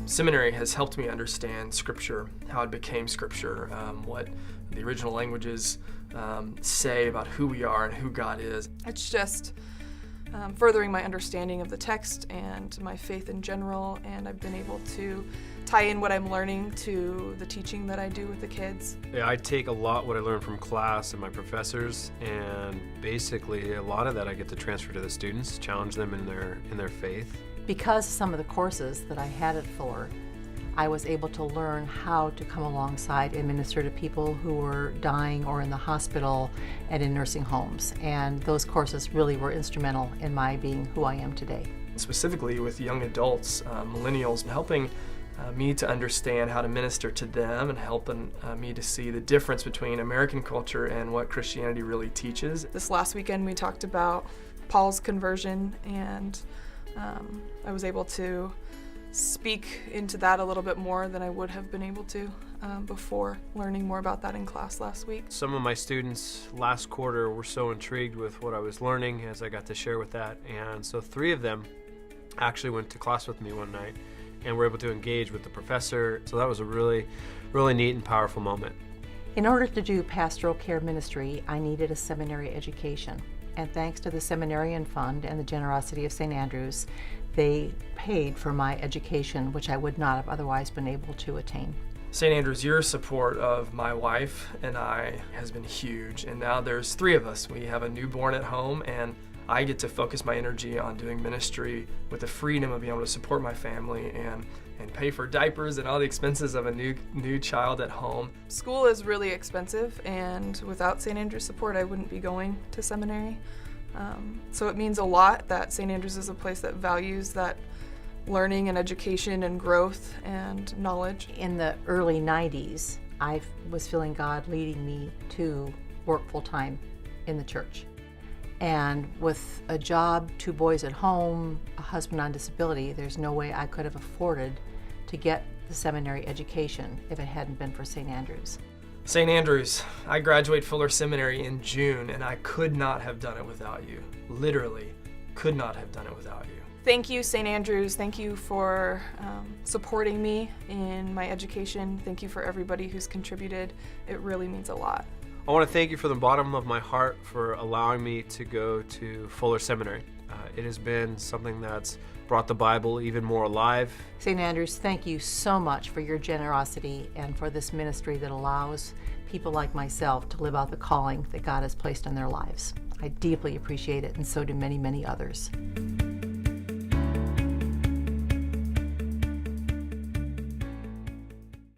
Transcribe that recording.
Seminary has helped me understand Scripture, how it became Scripture, what the original languages say about who we are and who God is. It's just furthering my understanding of the text and my faith in general, and I've been able to tie in what I'm learning to the teaching that I do with the kids. Yeah, I take a lot what I learn from class and my professors, and basically a lot of that I get to transfer to the students, challenge them in their faith. Because of some of the courses that I had at Fuller, I was able to learn how to come alongside and minister to people who were dying or in the hospital and in nursing homes. And those courses really were instrumental in my being who I am today. Specifically with young adults, millennials, helping me to understand how to minister to them and helping me to see the difference between American culture and what Christianity really teaches. This last weekend we talked about Paul's conversion, and I was able to speak into that a little bit more than I would have been able to before learning more about that in class last week. Some of my students last quarter were so intrigued with what I was learning as I got to share with that, and so 3 of them actually went to class with me one night and were able to engage with the professor, so that was a really, really neat and powerful moment. In order to do pastoral care ministry, I needed a seminary education. And thanks to the Seminarian Fund and the generosity of St. Andrews, they paid for my education, which I would not have otherwise been able to attain. St. Andrews, your support of my wife and I has been huge, and now there's 3 of us. We have a newborn at home, and I get to focus my energy on doing ministry with the freedom of being able to support my family and pay for diapers and all the expenses of a new child at home. School is really expensive, and without St. Andrews' support, I wouldn't be going to seminary. So it means a lot that St. Andrews is a place that values that learning and education and growth and knowledge. In the early 90s, I was feeling God leading me to work full-time in the church. And with a job, 2 boys at home, a husband on disability, there's no way I could have afforded to get the seminary education if it hadn't been for St. Andrews. St. Andrews, I graduate Fuller Seminary in June, and I could not have done it without you. Literally, could not have done it without you. Thank you, St. Andrews. Thank you for supporting me in my education. Thank you for everybody who's contributed. It really means a lot. I want to thank you from the bottom of my heart for allowing me to go to Fuller Seminary. It has been something that's brought the Bible even more alive. St. Andrews, thank you so much for your generosity and for this ministry that allows people like myself to live out the calling that God has placed in their lives. I deeply appreciate it, and so do many, many others.